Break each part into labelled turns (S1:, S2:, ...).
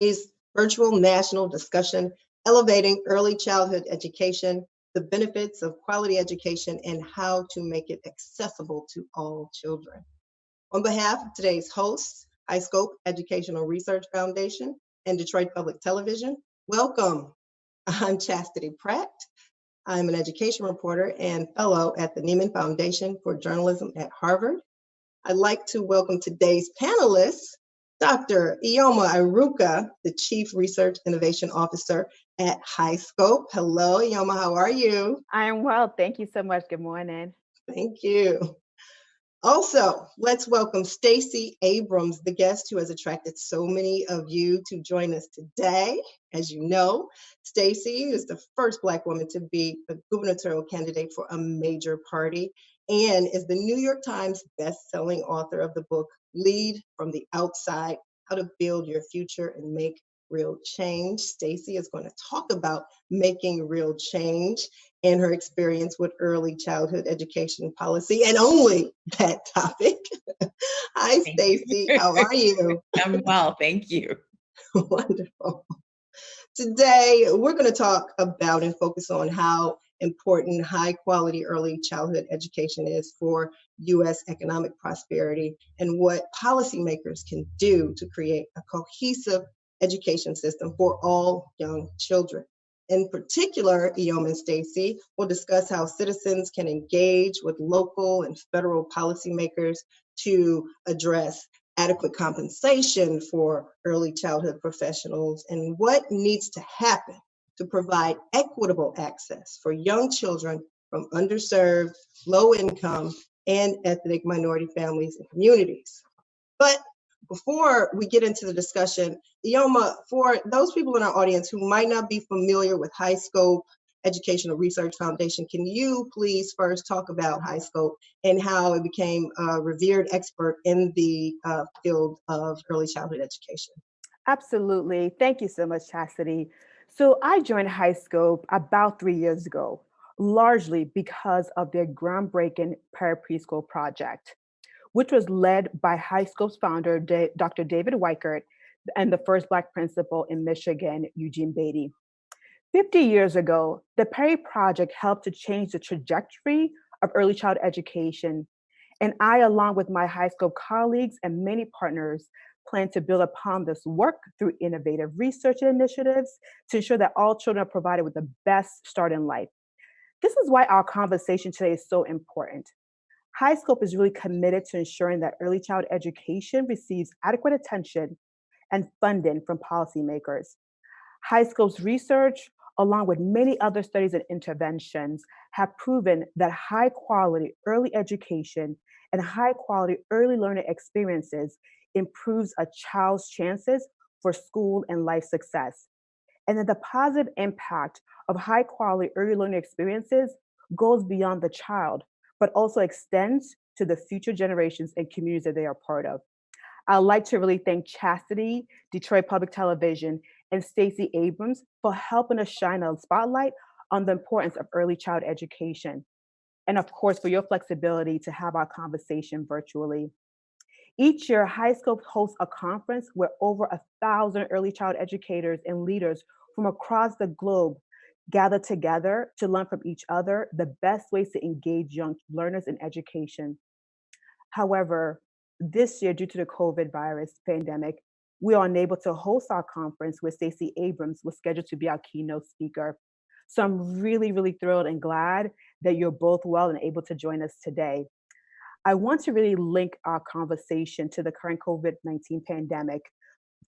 S1: today's virtual national discussion, Elevating Early Childhood Education, the Benefits of Quality Education, and How to Make it Accessible to All Children. On behalf of today's hosts, HighScope Educational Research Foundation and Detroit Public Television, welcome. I'm Chastity Pratt. I'm an education reporter and fellow at the Nieman Foundation for Journalism at Harvard. I'd like to welcome today's panelists, Dr. Iheoma Iruka, the Chief Research Innovation Officer at HighScope. Hello, Iheoma, how are you?
S2: I am well, thank you so much. Good morning.
S1: Thank you. Also, let's welcome Stacey Abrams, the guest who has attracted so many of you to join us today. As you know, Stacey is the first Black woman to be a gubernatorial candidate for a major party and is the New York Times best-selling author of the book, Lead from the Outside, How to Build Your Future and Make Real Change. Stacey is going to talk about making real change and her experience with early childhood education policy, and only that topic. Hi, Stacey. How are you?
S3: I'm well, thank you.
S1: Wonderful. Today, we're going to talk about and focus on how important high-quality early childhood education is for U.S. economic prosperity and what policymakers can do to create a cohesive education system for all young children. In particular, Iheoma and Stacey will discuss how citizens can engage with local and federal policymakers to address adequate compensation for early childhood professionals and what needs to happen to provide equitable access for young children from underserved, low-income, and ethnic minority families and communities. But before we get into the discussion, Iheoma, for those people in our audience who might not be familiar with HighScope Educational Research Foundation, can you please first talk about HighScope and how it became a revered expert in the field of early childhood education?
S2: Absolutely. Thank you so much, Chastity. So I joined HighScope about 3 years ago, largely because of their groundbreaking para-preschool project, which was led by HighScope's founder, Dr. David Weichert, and the first Black principal in Michigan, Eugene Beatty. 50 years ago, the Perry Project helped to change the trajectory of early child education. And I, along with my HighScope colleagues and many partners, plan to build upon this work through innovative research initiatives to ensure that all children are provided with the best start in life. This is why our conversation today is so important. HighScope is really committed to ensuring that early child education receives adequate attention and funding from policymakers. HighScope's research, along with many other studies and interventions, have proven that high quality early education and high quality early learning experiences improves a child's chances for school and life success. And that the positive impact of high quality early learning experiences goes beyond the child, but also extends to the future generations and communities that they are part of. I'd like to really thank Chastity, Detroit Public Television, and Stacey Abrams for helping us shine a spotlight on the importance of early child education. And of course, for your flexibility to have our conversation virtually. Each year, HighScope hosts a conference where over 1,000 early child educators and leaders from across the globe gather together to learn from each other the best ways to engage young learners in education. However, this year, due to the COVID virus pandemic, we are unable to host our conference where Stacey Abrams was scheduled to be our keynote speaker. So I'm really, really thrilled and glad that you're both well and able to join us today. I want to really link our conversation to the current COVID-19 pandemic,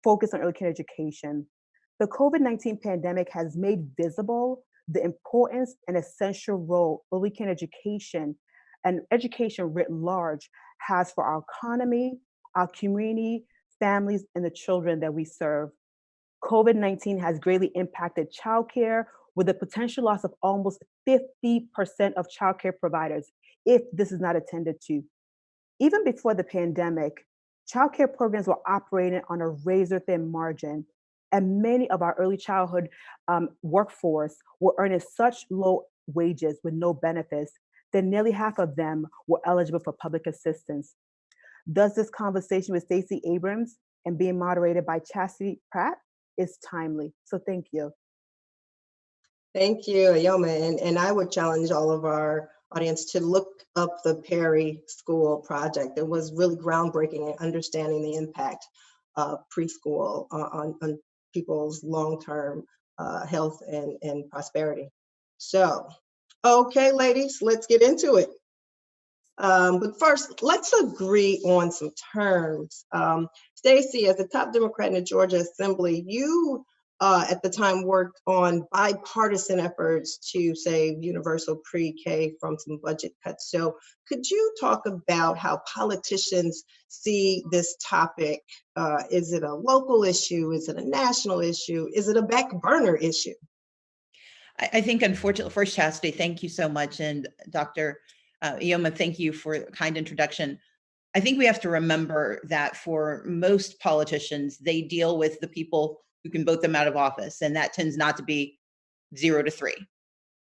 S2: focus on early care education. The COVID-19 pandemic has made visible the importance and essential role early care education and education writ large has for our economy, our community, families, and the children that we serve. COVID-19 has greatly impacted childcare with the potential loss of almost 50% of childcare providers if this is not attended to. Even before the pandemic, childcare programs were operating on a razor-thin margin, and many of our early childhood workforce were earning such low wages with no benefits that nearly half of them were eligible for public assistance. Does this conversation with Stacey Abrams and being moderated by Chastity Pratt is timely. So thank you.
S1: Thank you, Iheoma. And I would challenge all of our audience to look up the Perry School project. It was really groundbreaking in understanding the impact of preschool on people's long-term health and prosperity. So, okay, ladies, let's get into it. But first, let's agree on some terms. Stacey, as the top Democrat in the Georgia Assembly, you at the time worked on bipartisan efforts to save universal pre-K from some budget cuts. So could you talk about how politicians see this topic? Is it a local issue? Is it a national issue? Is it a back burner issue?
S3: I think, unfortunately, first, Chastity, thank you so much. And Dr. Iheoma, thank you for a kind introduction. I think we have to remember that for most politicians, they deal with the people who can vote them out of office, and that tends not to be 0 to 3.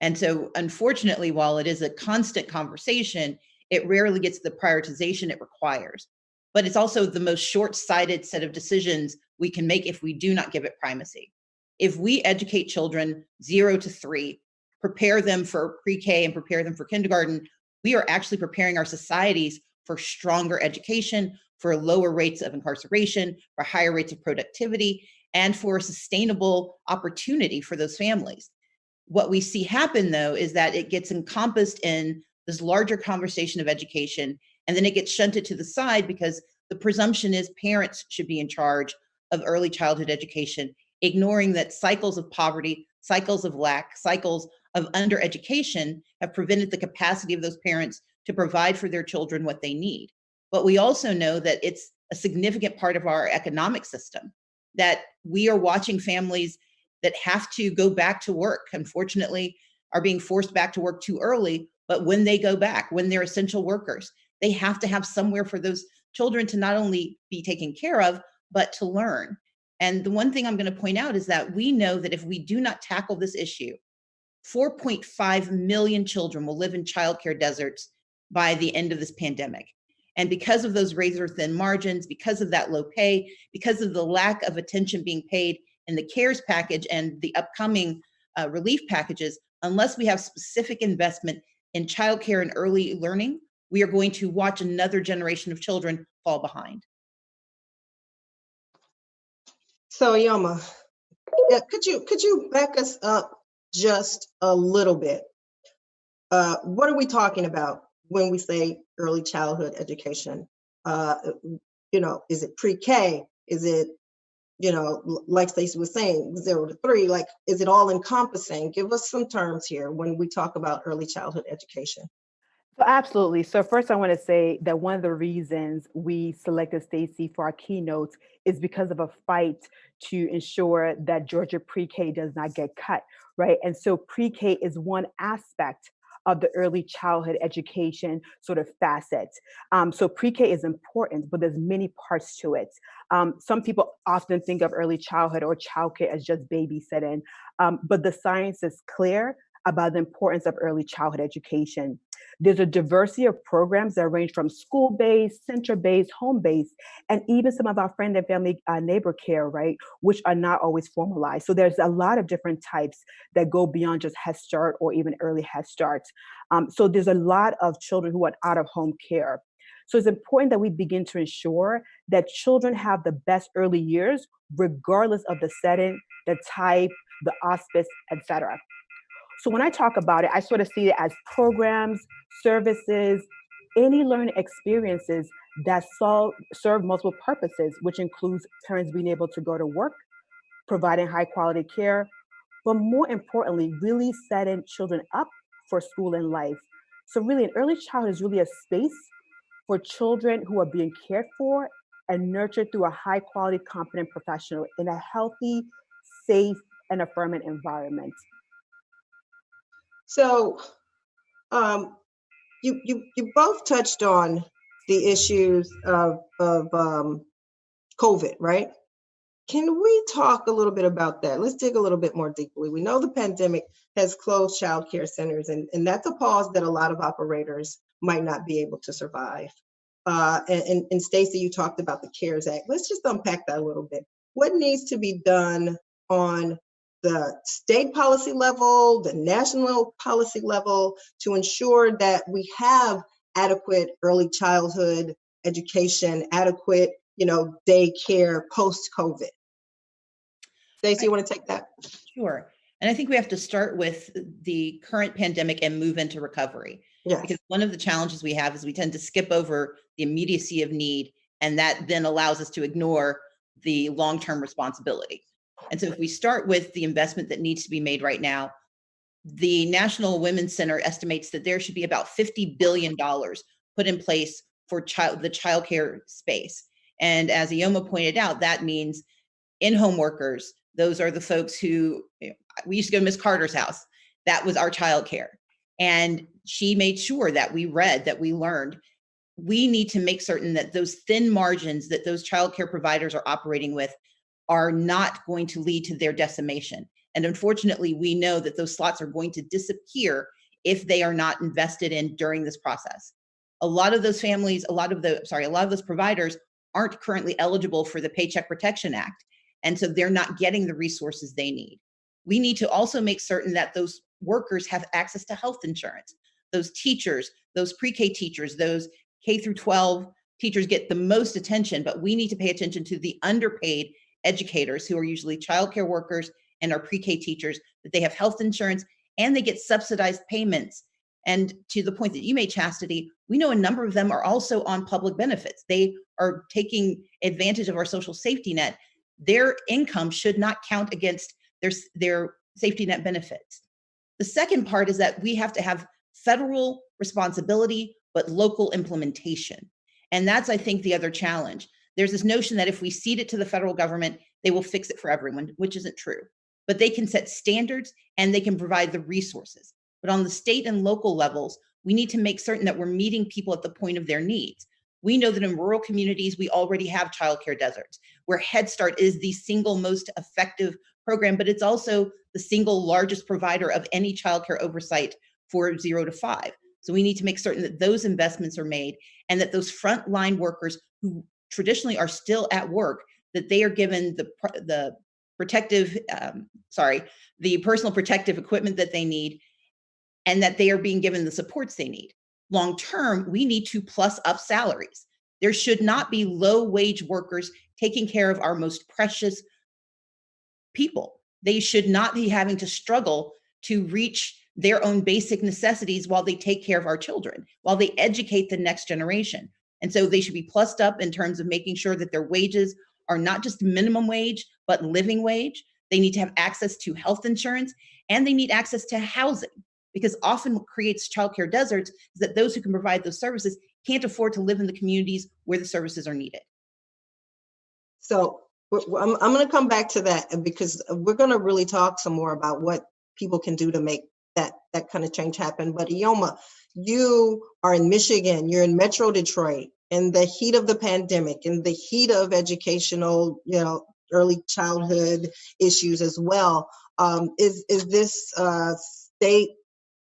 S3: And so, unfortunately, while it is a constant conversation, it rarely gets the prioritization it requires. But it's also the most short-sighted set of decisions we can make if we do not give it primacy. If we educate children 0 to 3, prepare them for pre-K and prepare them for kindergarten, we are actually preparing our societies for stronger education, for lower rates of incarceration, for higher rates of productivity, and for sustainable opportunity for those families. What we see happen, though, is that it gets encompassed in this larger conversation of education, and then it gets shunted to the side because the presumption is parents should be in charge of early childhood education, ignoring that cycles of poverty, cycles of lack, cycles of undereducation have prevented the capacity of those parents to provide for their children what they need. But we also know that it's a significant part of our economic system, that we are watching families that have to go back to work, unfortunately, are being forced back to work too early. But when they go back, when they're essential workers, they have to have somewhere for those children to not only be taken care of, but to learn. And the one thing I'm going to point out is that we know that if we do not tackle this issue, 4.5 million children will live in childcare deserts by the end of this pandemic. And because of those razor thin margins, because of that low pay, because of the lack of attention being paid in the CARES package and the upcoming relief packages, unless we have specific investment in childcare and early learning, we are going to watch another generation of children fall behind.
S1: So Iheoma, could you back us up just a little bit? What are we talking about when we say early childhood education? Is it pre-K? Is it, like Stacey was saying, 0 to 3? Like, is it all encompassing? Give us some terms here when we talk about early childhood education.
S2: So absolutely. So first I want to say that one of the reasons we selected Stacey for our keynotes is because of a fight to ensure that Georgia pre-K does not get cut, right? And so pre-K is one aspect of the early childhood education sort of facet. So pre-K is important, but there's many parts to it. Some people often think of early childhood or childcare as just babysitting, but the science is clear about the importance of early childhood education. There's a diversity of programs that range from school-based, center-based, home-based, and even some of our friend and family neighbor care, right, which are not always formalized. So there's a lot of different types that go beyond just Head Start or even early Head Start. So there's a lot of children who are out of home care. So it's important that we begin to ensure that children have the best early years, regardless of the setting, the type, the auspice, etc. So when I talk about it, I sort of see it as programs, services, any learning experiences that serve multiple purposes, which includes parents being able to go to work, providing high quality care, but more importantly, really setting children up for school and life. So really an early childhood is really a space for children who are being cared for and nurtured through a high quality, competent professional in a healthy, safe, and affirming environment.
S1: So you both touched on the issues of COVID, right? Can we talk a little bit about that? Let's dig a little bit more deeply. We know the pandemic has closed child care centers, and that's a pause that a lot of operators might not be able to survive. And Stacey, you talked about the CARES Act. Let's just unpack that a little bit. What needs to be done on the state policy level, the national policy level, to ensure that we have adequate early childhood education, adequate, daycare post-COVID? Stacey, you want to take that?
S3: Sure. And I think we have to start with the current pandemic and move into recovery.
S1: Yes.
S3: Because one of the challenges we have is we tend to skip over the immediacy of need, and that then allows us to ignore the long-term responsibility. And so if we start with the investment that needs to be made right now, the National Women's Center estimates that there should be about $50 billion put in place for the childcare space. And as Iheoma pointed out, that means in-home workers. Those are the folks who, we used to go to Miss Carter's house. That was our childcare. And she made sure that we read, that we learned. We need to make certain that those thin margins that those childcare providers are operating with are not going to lead to their decimation. And unfortunately, we know that those slots are going to disappear if they are not invested in during this process. A lot of those families, a lot of those providers aren't currently eligible for the Paycheck Protection Act. And so they're not getting the resources they need. We need to also make certain that those workers have access to health insurance. Those teachers, those pre-K teachers, those K through 12 teachers get the most attention, but we need to pay attention to the underpaid educators who are usually childcare workers and are pre-K teachers, that they have health insurance and they get subsidized payments. And to the point that you made, Chastity, we know a number of them are also on public benefits. They are taking advantage of our social safety net. Their income should not count against their safety net benefits. The second part is that we have to have federal responsibility, but local implementation. And that's, I think, the other challenge. There's this notion that if we cede it to the federal government, they will fix it for everyone, which isn't true. But they can set standards and they can provide the resources. But on the state and local levels, we need to make certain that we're meeting people at the point of their needs. We know that in rural communities, we already have childcare deserts, where Head Start is the single most effective program, but it's also the single largest provider of any childcare oversight for 0 to 5. So we need to make certain that those investments are made and that those frontline workers who traditionally are still at work, that they are given the personal protective equipment that they need, and that they are being given the supports they need. Long term, we need to plus up salaries. There should not be low wage workers taking care of our most precious people. They should not be having to struggle to reach their own basic necessities while they take care of our children, while they educate the next generation. And so they should be plussed up in terms of making sure that their wages are not just minimum wage, but living wage. They need to have access to health insurance, and they need access to housing, because often what creates childcare deserts is that those who can provide those services can't afford to live in the communities where the services are needed.
S1: So I'm going to come back to that, because we're going to really talk some more about what people can do to make that kind of change happen. But Iheoma, you are in Michigan, you're in Metro Detroit, in the heat of the pandemic, in the heat of educational, early childhood issues as well. Is this a state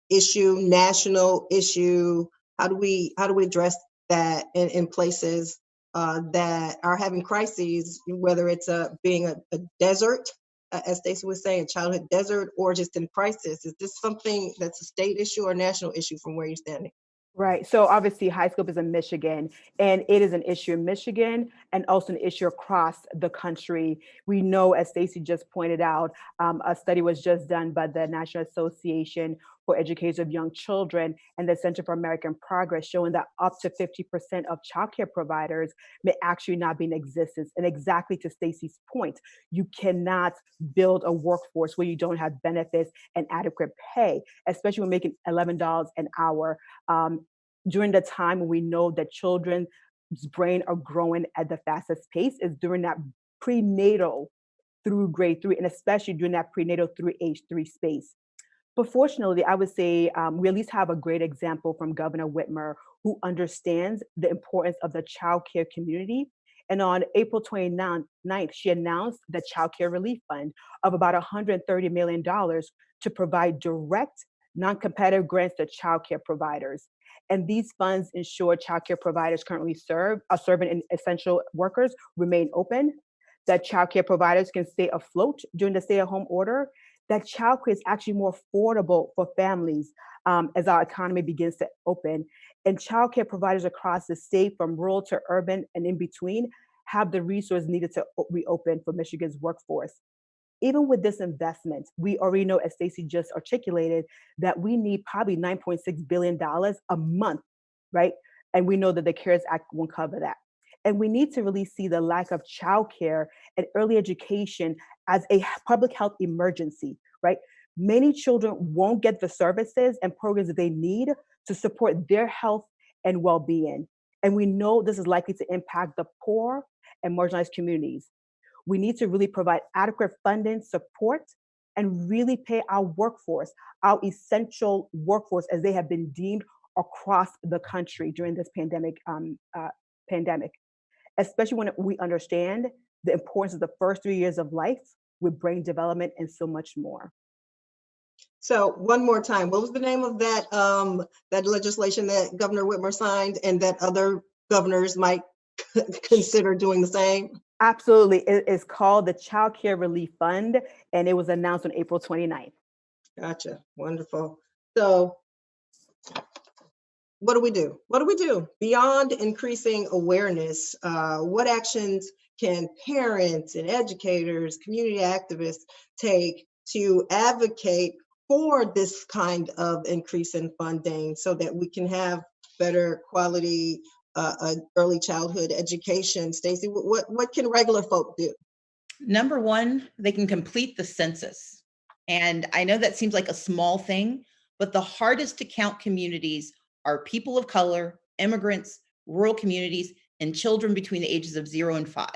S1: issue, national issue? How do we address that in places that are having crises, whether it's being a desert, as Stacey was saying, a childhood desert, or just in crisis? Is this something that's a state issue or national issue from where you're standing?
S2: Right. So obviously HighScope is in Michigan, and it is an issue in Michigan and also an issue across the country. We know, as Stacey just pointed out, a study was just done by the National Association for Educators of Young Children and the Center for American Progress, showing that up to 50% of childcare providers may actually not be in existence. And exactly to Stacey's point, you cannot build a workforce where you don't have benefits and adequate pay, especially when making $11 an hour. During the time when we know that children's brain are growing at the fastest pace is during that prenatal through grade 3, and especially during that prenatal through age 3 space. But fortunately, I would say we at least have a great example from Governor Whitmer, who understands the importance of the childcare community. And on April 29th, she announced the Child Care Relief Fund of about $130 million to provide direct, non-competitive grants to childcare providers. And these funds ensure childcare providers currently serving in essential workers remain open. that childcare providers can stay afloat during the stay-at-home order, that childcare is actually more affordable for families as our economy begins to open. And childcare providers across the state, from rural to urban and in between, have the resources needed to reopen for Michigan's workforce. Even with this investment, we already know, as Stacey just articulated, that we need probably $9.6 billion a month, right? And we know that the CARES Act won't cover that. And we need to really see the lack of childcare and early education as a public health emergency, right? Many children won't get the services and programs that they need to support their health and well-being. And we know this is likely to impact the poor and marginalized communities. We need to really provide adequate funding, support, and really pay our workforce, our essential workforce, as they have been deemed across the country during this pandemic, especially when we understand the importance of the first 3 years of life with brain development and so much more.
S1: So one more time, what was the name of that that legislation that Governor Whitmer signed and that other governors might consider doing the same?
S2: Absolutely. It is called the Child Care Relief Fund, and it was announced on April 29th.
S1: Gotcha. Wonderful. So what do we do? What do we do beyond increasing awareness? What actions can parents and educators, community activists take to advocate for this kind of increase in funding so that we can have better quality early childhood education? Stacey, what can regular folk do?
S3: Number one, they can complete the census. And I know that seems like a small thing, but the hardest to count communities are people of color, immigrants, rural communities, and children between the ages of 0 and 5.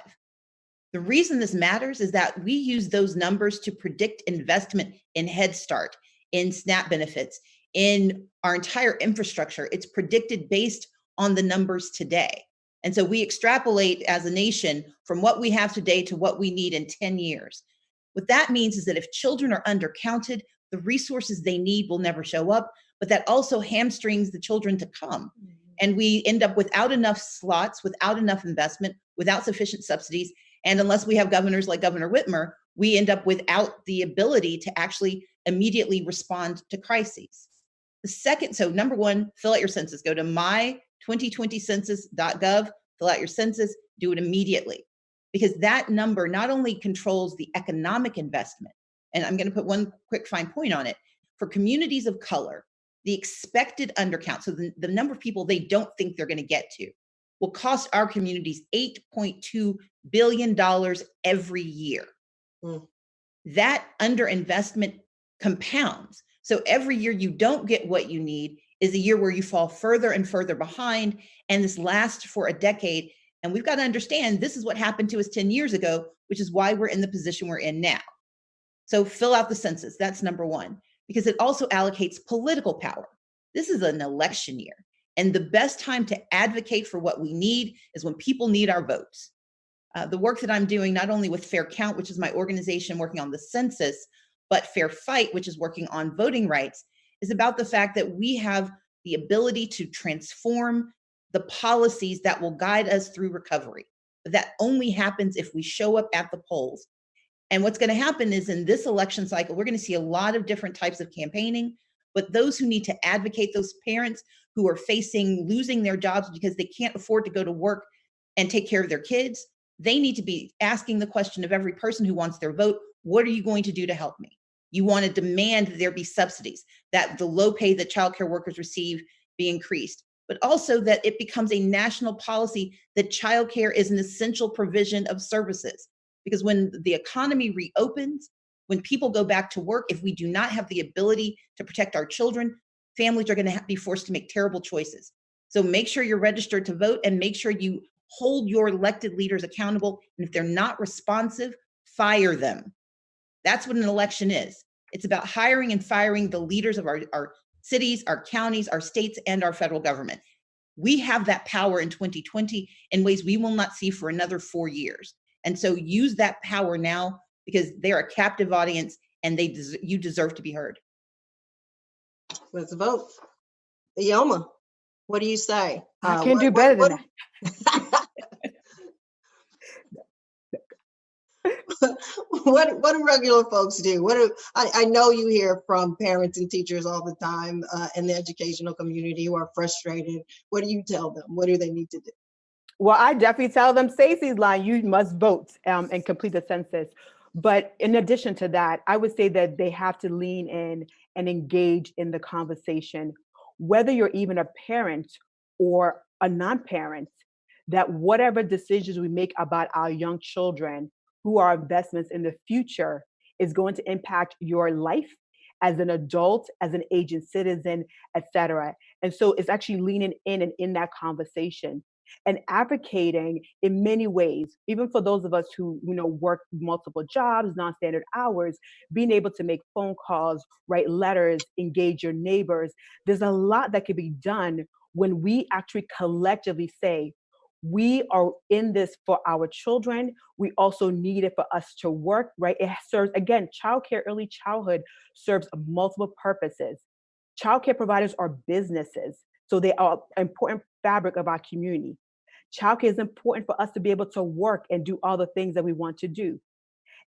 S3: The reason this matters is that we use those numbers to predict investment in Head Start, in SNAP benefits, in our entire infrastructure. It's predicted based on the numbers today. And so we extrapolate as a nation from what we have today to what we need in 10 years. What that means is that if children are undercounted, the resources they need will never show up, but that also hamstrings the children to come. And we end up without enough slots, without enough investment, without sufficient subsidies. And unless we have governors like Governor Whitmer, we end up without the ability to actually immediately respond to crises. The second, so number one, fill out your census. Go to my2020census.gov, fill out your census, do it immediately. Because that number not only controls the economic investment, and I'm going to put one quick fine point on it, for communities of color, the expected undercount, so the number of people they don't think they're going to get to, will cost our communities $8.2 billion every year. That underinvestment compounds. So every year you don't get what you need is a year where you fall further and further behind, and this lasts for a decade. And we've got to understand this is what happened to us 10 years ago, which is why we're in the position we're in now. So fill out the census. That's number one, because it also allocates political power. This is an election year, and the best time to advocate for what we need is when people need our votes. The work that I'm doing, not only with Fair Count, which is my organization working on the census, but Fair Fight, which is working on voting rights, is about the fact that we have the ability to transform the policies that will guide us through recovery. But that only happens if we show up at the polls. And what's going to happen is in this election cycle, we're going to see a lot of different types of campaigning, but those who need to advocate, those parents who are facing losing their jobs because they can't afford to go to work and take care of their kids, they need to be asking the question of every person who wants their vote, what are you going to do to help me? You want to demand that there be subsidies, that the low pay that childcare workers receive be increased, but also that it becomes a national policy that childcare is an essential provision of services. Because when the economy reopens, when people go back to work, if we do not have the ability to protect our children, families are going to be forced to make terrible choices. So make sure you're registered to vote and make sure you hold your elected leaders accountable. And if they're not responsive, fire them. That's what an election is. It's about hiring and firing the leaders of our cities, our counties, our states, and our federal government. We have that power in 2020 in ways we will not see for another 4 years. And so use that power now, because they're a captive audience and you deserve to be heard.
S1: Let's vote. Iheoma, what do you say?
S2: I can do better than that.
S1: what do regular folks do? I know you hear from parents and teachers all the time in the educational community who are frustrated. What do you tell them? What do they need to do?
S2: Well, I definitely tell them Stacey's line, you must vote and complete the census. But in addition to that, I would say that they have to lean in and engage in the conversation, whether you're even a parent or a non-parent, that whatever decisions we make about our young children, who are investments in the future, is going to impact your life as an adult, as an aging citizen, et cetera. And so it's actually leaning in and in that conversation and advocating in many ways, even for those of us who work multiple jobs, non-standard hours, being able to make phone calls, write letters, engage your neighbors. There's a lot that can be done when we actually collectively say, we are in this for our children. We also need it for us to work, right? It serves, again, childcare, early childhood serves multiple purposes. Childcare providers are businesses, so they are an important fabric of our community. Childcare is important for us to be able to work and do all the things that we want to do.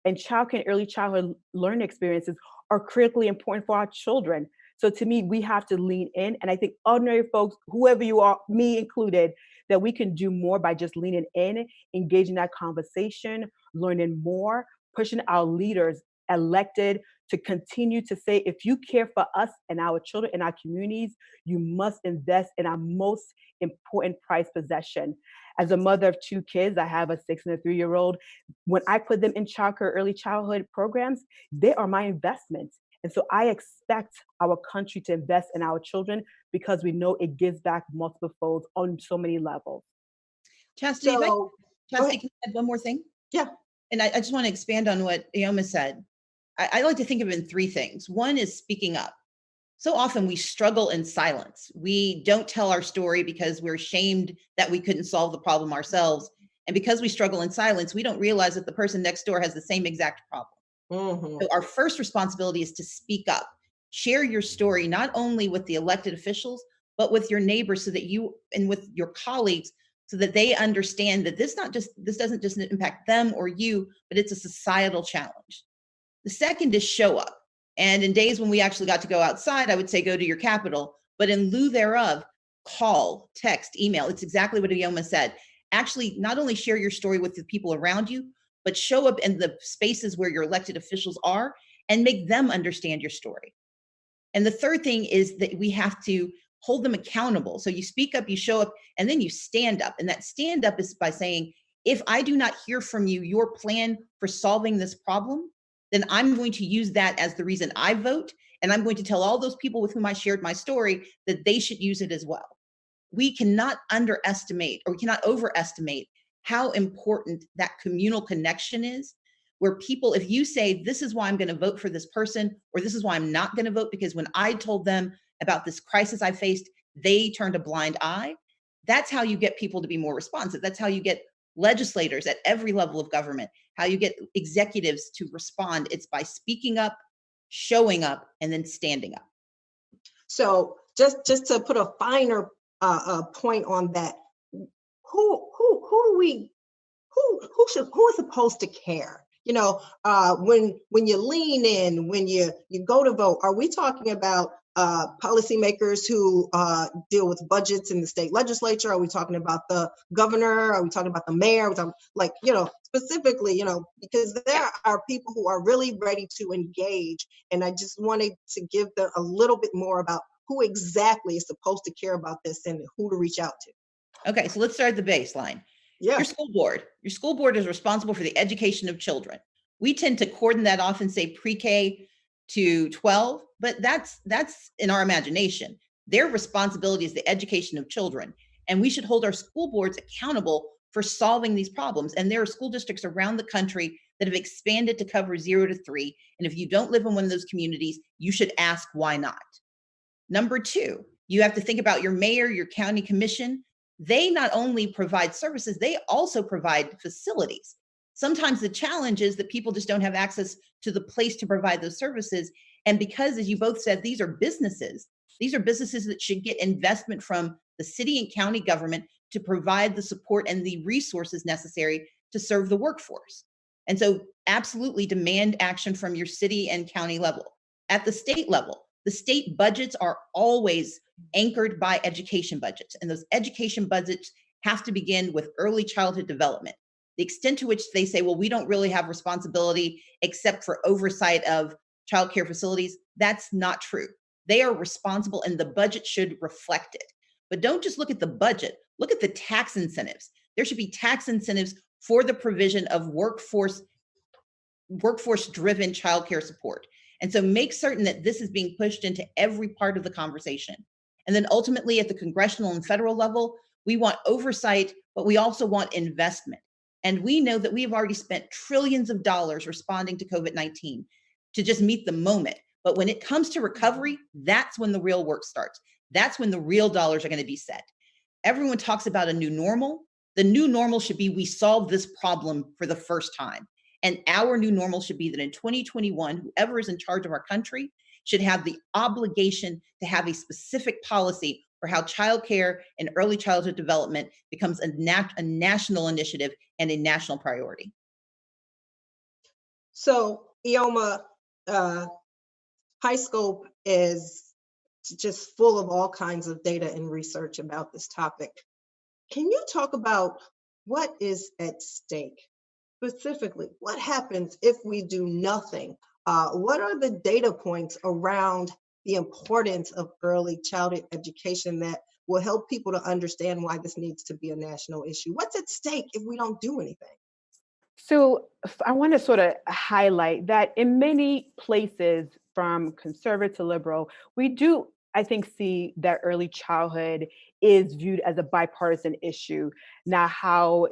S2: And childcare and early childhood learning experiences are critically important for our children. So to me, we have to lean in. And I think ordinary folks, whoever you are, me included, that we can do more by just leaning in, engaging that conversation, learning more, pushing our leaders elected to continue to say, if you care for us and our children and our communities, you must invest in our most important prized possession. As a mother of two kids, I have a 6 and a 3-year-old. When I put them in childcare early childhood programs, they are my investments. And so I expect our country to invest in our children because we know it gives back multiple folds on so many levels.
S3: Chastity,
S1: So, go
S3: Chastity,
S1: ahead.
S3: can I add one more thing?
S1: Yeah.
S3: And I just want to expand on what Iheoma said. I like to think of it in three things. One is speaking up. So often we struggle in silence. We don't tell our story because we're ashamed that we couldn't solve the problem ourselves. And because we struggle in silence, we don't realize that the person next door has the same exact problem.
S1: Mhm.
S3: So our first responsibility is to speak up, share your story, not only with the elected officials, but with your neighbors so that you and with your colleagues so that they understand that this doesn't just impact them or you, but it's a societal challenge. The second is show up. And in days when we actually got to go outside, I would say go to your capital, but in lieu thereof, call, text, email. It's exactly what Iheoma said. Actually, not only share your story with the people around you, but show up in the spaces where your elected officials are and make them understand your story. And the third thing is that we have to hold them accountable. So you speak up, you show up, and then you stand up. And that stand up is by saying, if I do not hear from you, your plan for solving this problem, then I'm going to use that as the reason I vote. And I'm going to tell all those people with whom I shared my story that they should use it as well. We cannot underestimate or we cannot overestimate how important that communal connection is, where people, if you say, this is why I'm going to vote for this person, or this is why I'm not going to vote, because when I told them about this crisis I faced, they turned a blind eye. That's how you get people to be more responsive. That's how you get legislators at every level of government, how you get executives to respond. It's by speaking up, showing up, and then standing up.
S1: So just to put a finer point on that, who is supposed to care? When you lean in, when you go to vote, are we talking about policymakers who deal with budgets in the state legislature? Are we talking about the governor? Are we talking about the mayor? Are we talking, specifically, because there are people who are really ready to engage. And I just wanted to give them a little bit more about who exactly is supposed to care about this and who to reach out to.
S3: Okay, so let's start at the baseline.
S1: Yeah.
S3: Your school board is responsible for the education of children. We tend to cordon that off and say pre-K to 12, but that's in our imagination. Their responsibility is the education of children. And we should hold our school boards accountable for solving these problems. And there are school districts around the country that have expanded to cover 0 to 3. And if you don't live in one of those communities, you should ask why not. Number two, you have to think about your mayor, your county commission. They not only provide services, they also provide facilities. Sometimes the challenge is that people just don't have access to the place to provide those services. And because, as you both said, these are businesses that should get investment from the city and county government to provide the support and the resources necessary to serve the workforce. And so absolutely demand action from your city and county level. At the state level, the state budgets are always anchored by education budgets. And those education budgets have to begin with early childhood development. The extent to which they say, well, we don't really have responsibility except for oversight of childcare facilities, that's not true. They are responsible and the budget should reflect it. But don't just look at the budget, look at the tax incentives. There should be tax incentives for the provision of workforce-driven childcare support. And so make certain that this is being pushed into every part of the conversation. And then ultimately at the congressional and federal level, we want oversight, but we also want investment. And we know that we have already spent trillions of dollars responding to COVID-19 to just meet the moment. But when it comes to recovery, that's when the real work starts. That's when the real dollars are going to be set. Everyone talks about a new normal. The new normal should be we solve this problem for the first time. And our new normal should be that in 2021, whoever is in charge of our country should have the obligation to have a specific policy for how childcare and early childhood development becomes a national initiative and a national priority.
S1: So, Iheoma, HighScope is just full of all kinds of data and research about this topic. Can you talk about what is at stake? Specifically, what happens if we do nothing? What are the data points around the importance of early childhood education that will help people to understand why this needs to be a national issue? What's at stake if we don't do anything?
S2: So I want to sort of highlight that in many places, from conservative to liberal, we do, I think, see that early childhood is viewed as a bipartisan issue. Now, how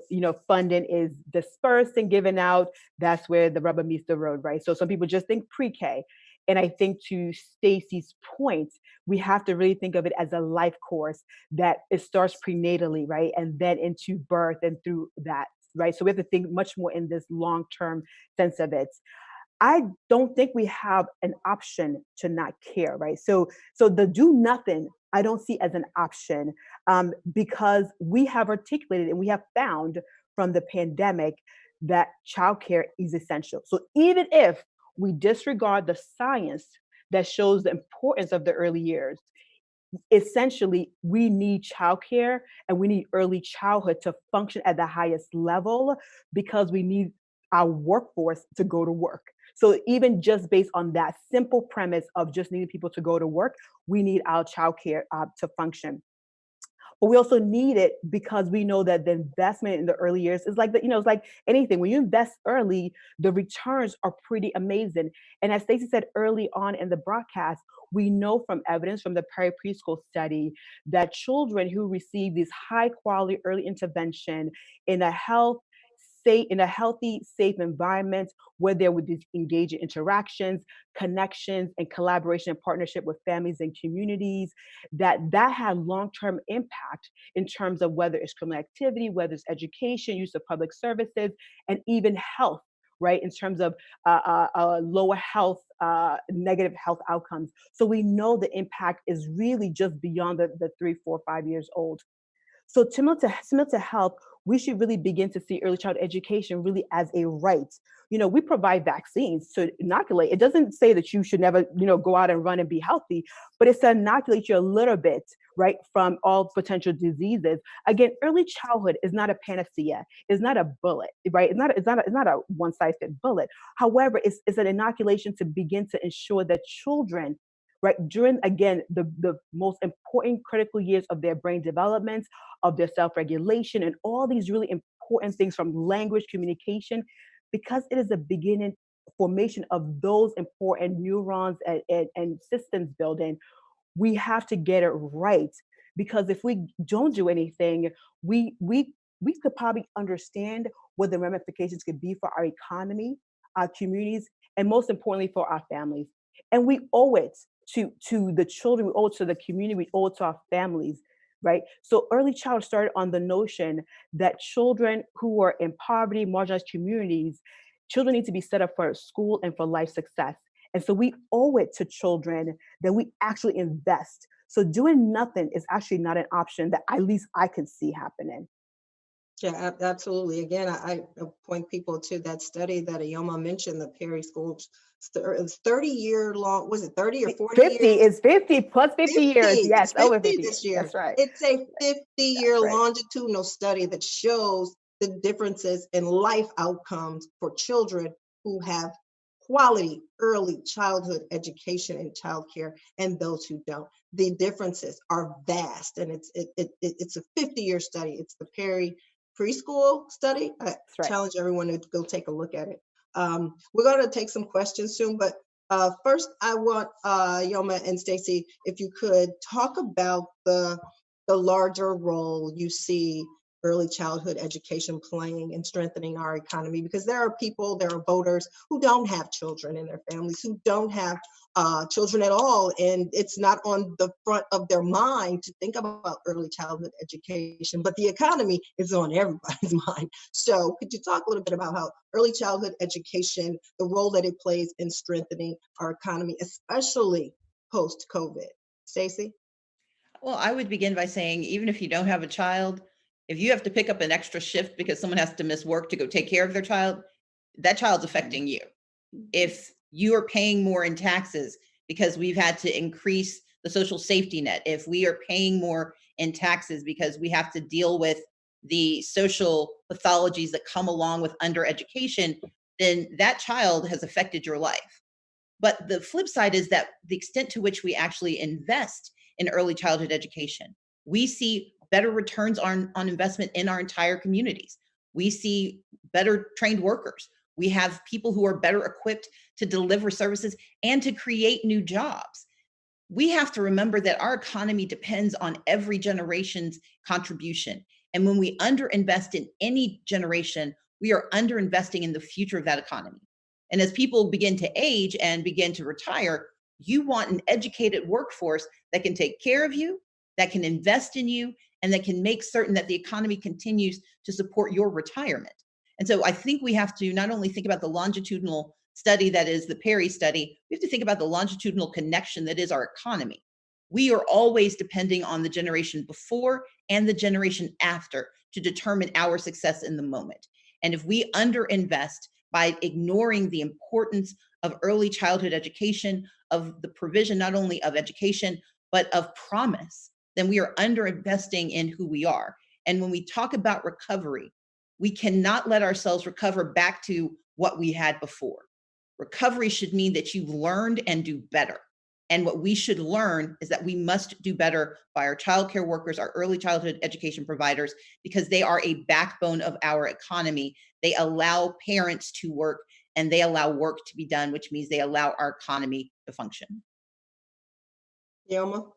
S2: funding is dispersed and given out, that's where the rubber meets the road, right? So some people just think pre-K. And I think to Stacey's point, we have to really think of it as a life course that it starts prenatally, right? And then into birth and through that, right? So we have to think much more in this long-term sense of it. I don't think we have an option to not care, right? So the do nothing, I don't see as an option because we have articulated and we have found from the pandemic that childcare is essential. So even if we disregard the science that shows the importance of the early years, essentially we need childcare and we need early childhood to function at the highest level because we need our workforce to go to work. So even just based on that simple premise of just needing people to go to work, we need our childcare to function. But we also need it because we know that the investment in the early years is like it's like anything. When you invest early, the returns are pretty amazing. And as Stacey said early on in the broadcast, we know from evidence from the Perry Preschool study that children who receive this high quality early intervention in a healthy, safe environment where they would engage in interactions, connections, and collaboration and partnership with families and communities, that had long-term impact in terms of whether it's criminal activity, whether it's education, use of public services, and even health, right? In terms of lower health, negative health outcomes. So we know the impact is really just beyond the 3, 4, 5 years old. So similar to health, we should really begin to see early childhood education really as a right. We provide vaccines to inoculate. It doesn't say that you should never, go out and run and be healthy, but it's to inoculate you a little bit, right, from all potential diseases. Again, early childhood is not a panacea. It's not a bullet, right? It's not a one-size-fits bullet. However, it's an inoculation to begin to ensure that children, right, during, again, the most important critical years of their brain development, of their self-regulation, and all these really important things from language communication, because it is the beginning formation of those important neurons and systems building, we have to get it right. Because if we don't do anything, we could probably understand what the ramifications could be for our economy, our communities, and most importantly, for our families. And we owe it to the children, we owe it to the community, we owe it to our families, right? So early childhood started on the notion that children who are in poverty, marginalized communities, children need to be set up for school and for life success. And so we owe it to children that we actually invest. So doing nothing is actually not an option that at least I can see happening.
S1: Yeah, absolutely. Again, I point people to that study that Iheoma mentioned, the Perry School. It was 30-year long, was it 30 or 40
S2: 50
S1: years?
S2: is 50 plus 50 years.
S1: 50,
S2: Yes,
S1: it's
S2: over
S1: 50
S2: 50 years.
S1: this year.
S2: That's right.
S1: It's a
S2: That's
S1: 50-year
S2: right.
S1: longitudinal study that shows the differences in life outcomes for children who have quality early childhood education and childcare and those who don't. The differences are vast, and it's a 50-year study. It's the Perry preschool study. I
S2: That's right.
S1: challenge everyone to go take a look at it. We're going to take some questions soon, but first, I want Iheoma and Stacey, if you could talk about the larger role you see early childhood education playing in strengthening our economy, because there are people, there are voters who don't have children in their families, who don't have children at all, and it's not on the front of their mind to think about early childhood education, but the economy is on everybody's mind. So could you talk a little bit about how early childhood education, the role that it plays in strengthening our economy, especially post-COVID? Stacey?
S3: Well, I would begin by saying, even if you don't have a child, if you have to pick up an extra shift because someone has to miss work to go take care of their child, that child's affecting you. If you are paying more in taxes because we've had to increase the social safety net, if we are paying more in taxes because we have to deal with the social pathologies that come along with undereducation, then that child has affected your life. But the flip side is that the extent to which we actually invest in early childhood education, we see better returns on investment in our entire communities. We see better trained workers. We have people who are better equipped to deliver services and to create new jobs. We have to remember that our economy depends on every generation's contribution. And when we underinvest in any generation, we are underinvesting in the future of that economy. And as people begin to age and begin to retire, you want an educated workforce that can take care of you, that can invest in you, and that can make certain that the economy continues to support your retirement. And so I think we have to not only think about the longitudinal study that is the Perry study, we have to think about the longitudinal connection that is our economy. We are always depending on the generation before and the generation after to determine our success in the moment. And if we underinvest by ignoring the importance of early childhood education, of the provision not only of education, but of promise, then we are underinvesting in who we are. And when we talk about recovery, we cannot let ourselves recover back to what we had before. Recovery should mean that you've learned and do better. And what we should learn is that we must do better by our childcare workers, our early childhood education providers, because they are a backbone of our economy. They allow parents to work and they allow work to be done, which means they allow our economy to function.
S1: Iheoma?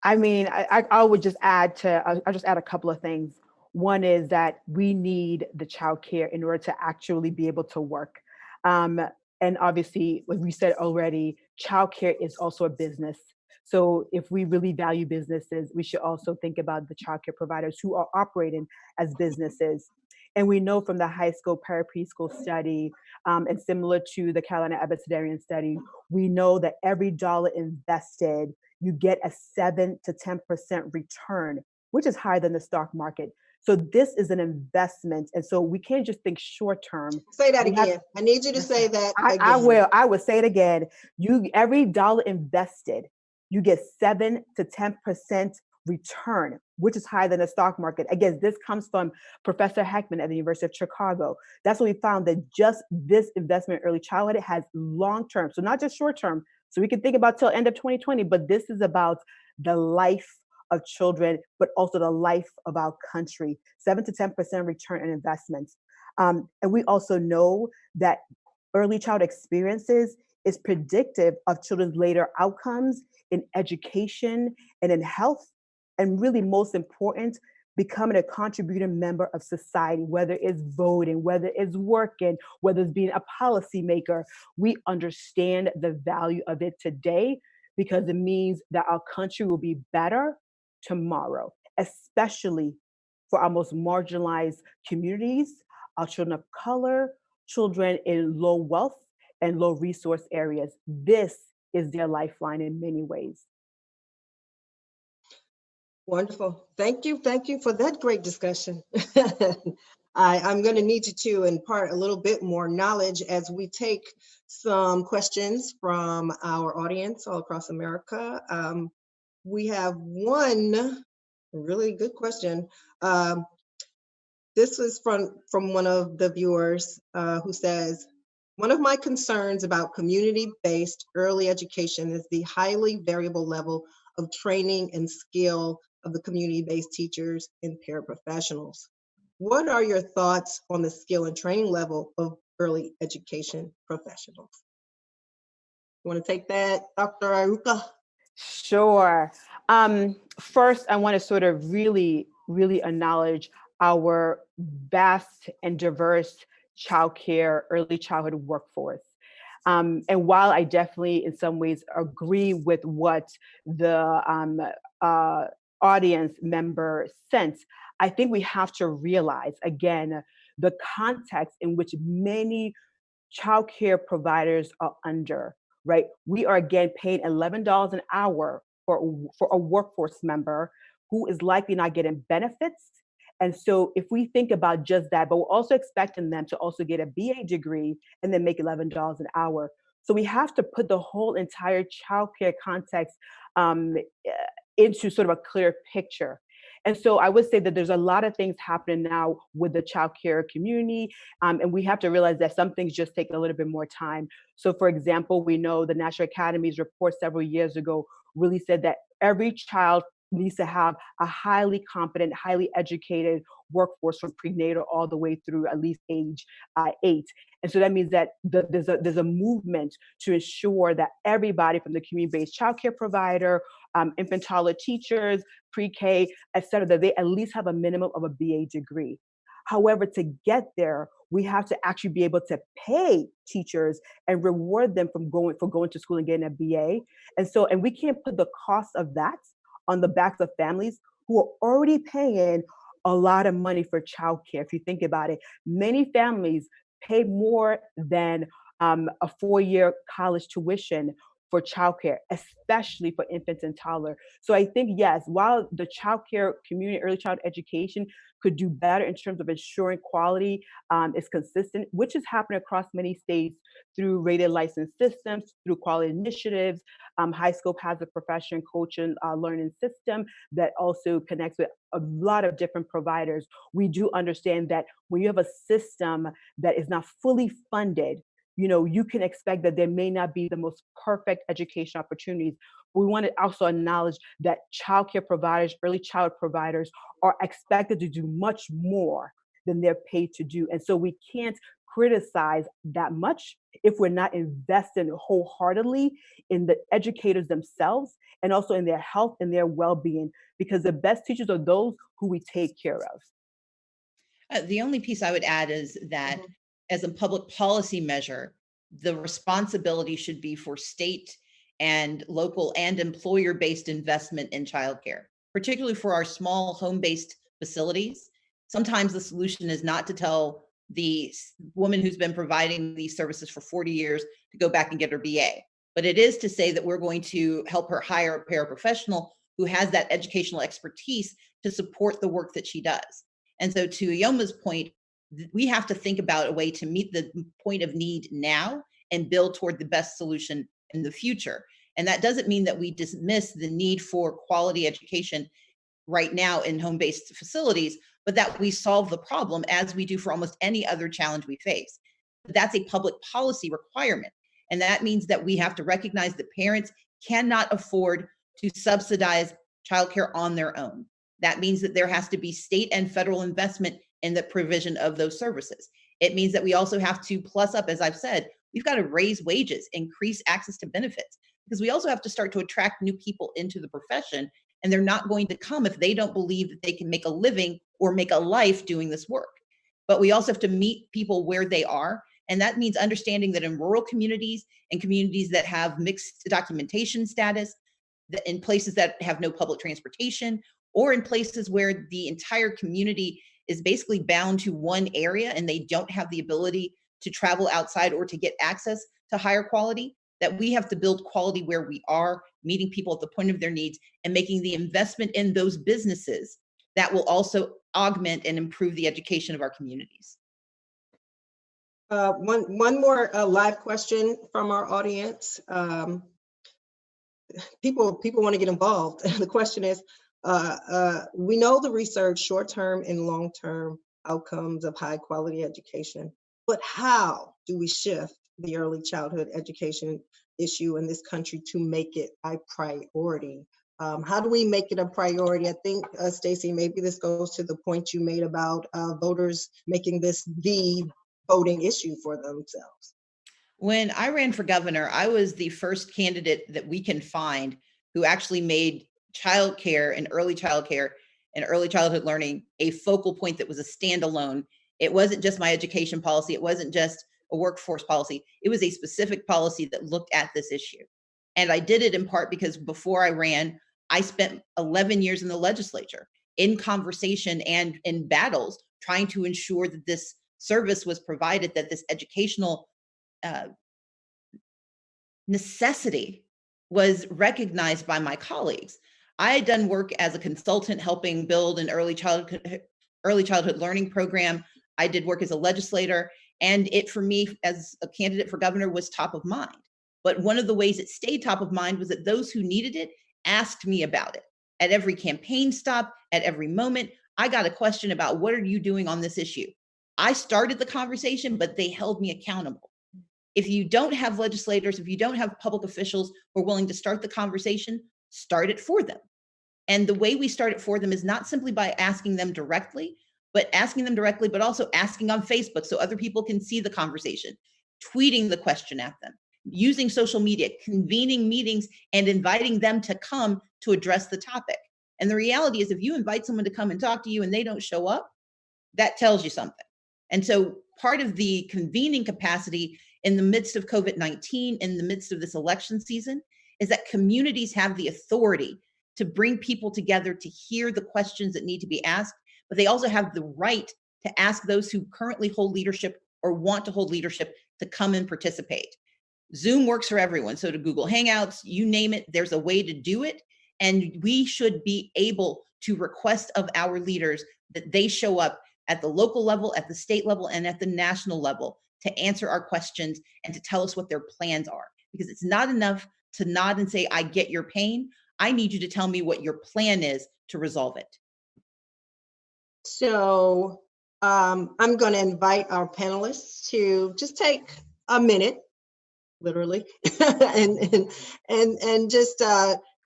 S2: I mean, I would just add I'll just add a couple of things. One is that we need the childcare in order to actually be able to work. Um, and obviously, like we said already, childcare is also a business. So if we really value businesses, we should also think about the childcare providers who are operating as businesses. And we know from the HighScope preschool study, and similar to the Carolina Abbotsford study, we know that every dollar invested, you get a 7 to 10% return, which is higher than the stock market. So this is an investment. And so we can't just think short term.
S1: Say that
S2: We have,
S1: again. I need you to say that
S2: I
S1: again.
S2: will. I would say it again. Every dollar invested, you get 7 to 10% return, which is higher than the stock market. Again, this comes from Professor Heckman at the University of Chicago. That's what we found, that just this investment in early childhood has long term. So not just short term. So we can think about till end of 2020, but this is about the life of children, but also the life of our country. 7 to 10% return on investments. And we also know that early child experiences is predictive of children's later outcomes in education and in health, and really most important, becoming a contributing member of society, whether it's voting, whether it's working, whether it's being a policymaker. We understand the value of it today because it means that our country will be better tomorrow, especially for our most marginalized communities, our children of color, children in low wealth and low resource areas. This is their lifeline in many ways.
S1: Wonderful. Thank you. Thank you for that great discussion. I'm going to need you to impart a little bit more knowledge as we take some questions from our audience all across America. We have one really good question. This is from one of the viewers who says, one of my concerns about community-based early education is the highly variable level of training and skill of the community-based teachers and paraprofessionals. What are your thoughts on the skill and training level of early education professionals? You want to take that, Dr. Iruka?
S2: Sure. First, I want to sort of really acknowledge our vast and diverse childcare, early childhood workforce. And while I definitely, in some ways, agree with what the audience member sent, I think we have to realize, again, the context in which many childcare providers are under, right? We are again paying $11 an hour for a workforce member who is likely not getting benefits. And so if we think about just that, but we're also expecting them to also get a BA degree and then make $11 an hour. So we have to put the whole entire childcare context into sort of a clear picture. And so I would say that there's a lot of things happening now with the childcare community, and we have to realize that some things just take a little bit more time. So for example, we know the National Academy's report several years ago really said that every child needs to have a highly competent, highly educated workforce from prenatal all the way through at least age 8. And so that means that there's a movement to ensure that everybody from the community-based childcare provider, infant toddler teachers, pre-K, et cetera, that they at least have a minimum of a BA degree. However, to get there, we have to actually be able to pay teachers and reward them for going to school and getting a BA. And we can't put the cost of that on the backs of families who are already paying a lot of money for childcare. If you think about it, many families pay more than a 4-year college tuition for childcare, especially for infants and toddlers. So I think, yes, while the childcare community, early child education could do better in terms of ensuring quality is consistent, which is happening across many states through rated license systems, through quality initiatives. HighScope has a profession coaching learning system that also connects with a lot of different providers. We do understand that when you have a system that is not fully funded, you can expect that there may not be the most perfect education opportunities. We want to also acknowledge that childcare providers, early child providers, are expected to do much more than they're paid to do. And so we can't criticize that much if we're not investing wholeheartedly in the educators themselves and also in their health and their well-being, because the best teachers are those who we take care of.
S3: The only piece I would add is that as a public policy measure, the responsibility should be for state and local and employer-based investment in childcare, particularly for our small home-based facilities. Sometimes the solution is not to tell the woman who's been providing these services for 40 years to go back and get her BA, but it is to say that we're going to help her hire a paraprofessional who has that educational expertise to support the work that she does. And so to Iheoma's point, we have to think about a way to meet the point of need now and build toward the best solution in the future. And that doesn't mean that we dismiss the need for quality education right now in home-based facilities, but that we solve the problem as we do for almost any other challenge we face. That's a public policy requirement. And that means that we have to recognize that parents cannot afford to subsidize childcare on their own. That means that there has to be state and federal investment in the provision of those services. It means that we also have to plus up, as I've said, we've got to raise wages, increase access to benefits, because we also have to start to attract new people into the profession. And they're not going to come if they don't believe that they can make a living or make a life doing this work. But we also have to meet people where they are. And that means understanding that in rural communities and communities that have mixed documentation status, that in places that have no public transportation, or in places where the entire community is basically bound to one area and they don't have the ability to travel outside or to get access to higher quality, that we have to build quality where we are meeting people at the point of their needs, and making the investment in those businesses that will also augment and improve the education of our communities.
S1: One more live question from our audience. People want to get involved. The question is, we know the research, short-term and long-term outcomes of high quality education, but how do we shift the early childhood education issue in this country to make it a priority? How do we make it a priority? I think, Stacey, maybe this goes to the point you made about voters making this the voting issue for themselves.
S3: When I ran for governor, I was the first candidate that we can find who actually made childcare and early childhood learning a focal point that was a standalone. It wasn't just my education policy. It wasn't just a workforce policy. It was a specific policy that looked at this issue. And I did it in part because before I ran, I spent 11 years in the legislature in conversation and in battles trying to ensure that this service was provided, that this educational necessity was recognized by my colleagues. I had done work as a consultant helping build an early childhood learning program. I did work as a legislator, and it, for me as a candidate for governor, was top of mind. But one of the ways it stayed top of mind was that those who needed it asked me about it. At every campaign stop, at every moment, I got a question about, what are you doing on this issue? I started the conversation, but they held me accountable. If you don't have legislators, if you don't have public officials who are willing to start the conversation, start it for them. And the way we start it for them is not simply by asking them directly, but also asking on Facebook so other people can see the conversation, tweeting the question at them, using social media, convening meetings, and inviting them to come to address the topic. And the reality is, if you invite someone to come and talk to you and they don't show up, that tells you something. And so part of the convening capacity in the midst of COVID-19, in the midst of this election season, is that communities have the authority to bring people together to hear the questions that need to be asked, but they also have the right to ask those who currently hold leadership or want to hold leadership to come and participate. Zoom works for everyone. So to Google Hangouts, you name it, there's a way to do it. And we should be able to request of our leaders that they show up at the local level, at the state level, and at the national level to answer our questions and to tell us what their plans are. Because it's not enough to nod and say, I get your pain. I need you to tell me what your plan is to resolve it.
S1: So I'm going to invite our panelists to just take a minute, literally, and just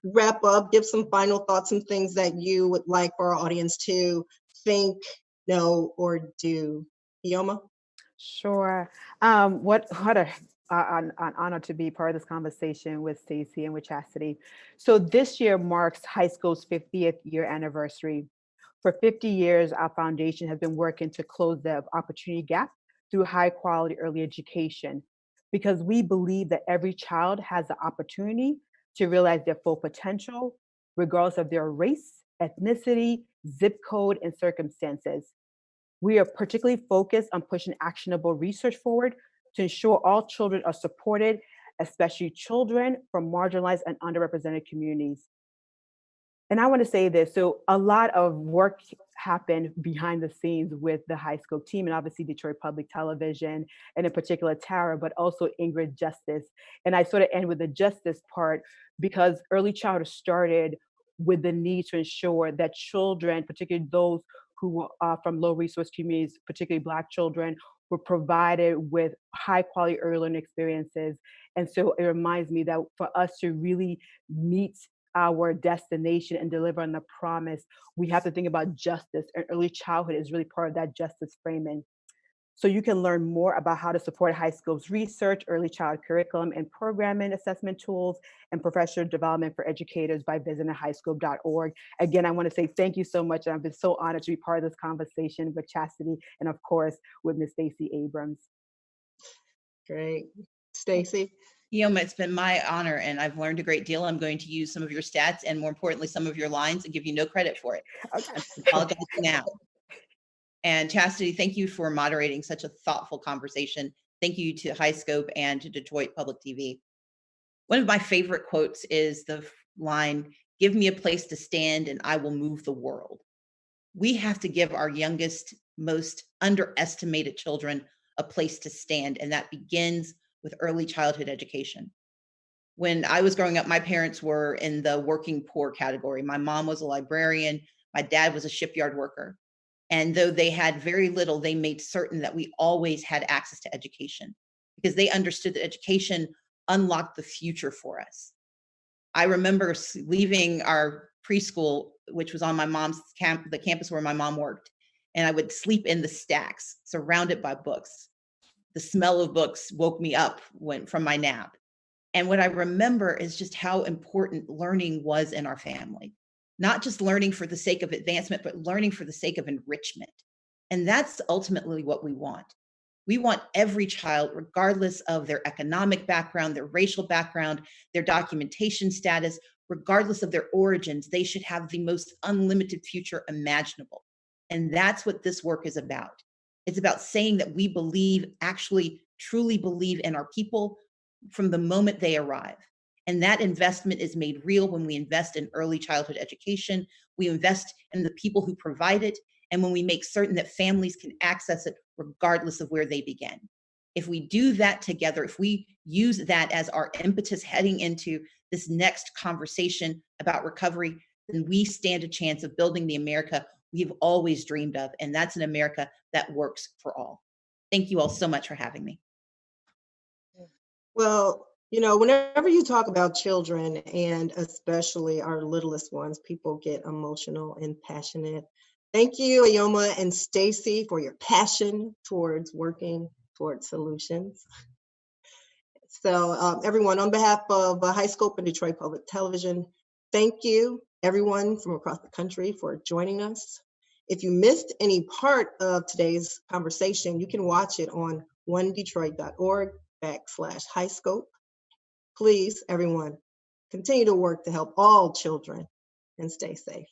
S1: wrap up, give some final thoughts, some things that you would like for our audience to think, know, or do. Iheoma?
S2: Sure. What an honor to be part of this conversation with Stacey and with Chastity. So this year marks HighScope's 50th year anniversary. For 50 years, our foundation has been working to close the opportunity gap through high quality early education, because we believe that every child has the opportunity to realize their full potential, regardless of their race, ethnicity, zip code, and circumstances. We are particularly focused on pushing actionable research forward to ensure all children are supported, especially children from marginalized and underrepresented communities. And I want to say this, so a lot of work happened behind the scenes with the HighScope team, and obviously Detroit Public Television, and in particular Tara, but also Ingrid Justice. And I sort of end with the justice part, because early childhood started with the need to ensure that children, particularly those who are from low resource communities, particularly Black children, were provided with high quality early learning experiences. And so it reminds me that for us to really meet our destination and deliver on the promise, we have to think about justice, and early childhood is really part of that justice framing. So you can learn more about how to support HighScope's research, early child curriculum and programming assessment tools, and professional development for educators by visiting highscope.org. Again, I want to say thank you so much. I've been so honored to be part of this conversation with Chastity and, of course, with Ms. Stacey Abrams.
S1: Great. Stacey?
S3: Iheoma, it's been my honor, and I've learned a great deal. I'm going to use some of your stats and, more importantly, some of your lines and give you no credit for it.
S2: Okay.
S3: I'm apologizing now. And Chastity, thank you for moderating such a thoughtful conversation. Thank you to HighScope and to Detroit Public TV. One of my favorite quotes is the line, "Give me a place to stand and I will move the world." We have to give our youngest, most underestimated children a place to stand, and that begins with early childhood education. When I was growing up, my parents were in the working poor category. My mom was a librarian, my dad was a shipyard worker. And though they had very little, they made certain that we always had access to education because they understood that education unlocked the future for us. I remember leaving our preschool, which was on my mom's the campus where my mom worked, and I would sleep in the stacks surrounded by books. The smell of books woke me up from my nap. And what I remember is just how important learning was in our family. Not just learning for the sake of advancement, but learning for the sake of enrichment. And that's ultimately what we want. We want every child, regardless of their economic background, their racial background, their documentation status, regardless of their origins, they should have the most unlimited future imaginable. And that's what this work is about. It's about saying that we believe, actually truly believe in our people from the moment they arrive. And that investment is made real when we invest in early childhood education, we invest in the people who provide it, and when we make certain that families can access it regardless of where they begin. If we do that together, if we use that as our impetus heading into this next conversation about recovery, then we stand a chance of building the America we've always dreamed of. And that's an America that works for all. Thank you all so much for having me.
S1: Well, whenever you talk about children, and especially our littlest ones, people get emotional and passionate. Thank you, Iheoma and Stacey, for your passion towards working towards solutions. So everyone, on behalf of HighScope and Detroit Public Television, thank you, everyone from across the country, for joining us. If you missed any part of today's conversation, you can watch it on onedetroit.org/HighScope. Please, everyone, continue to work to help all children and stay safe.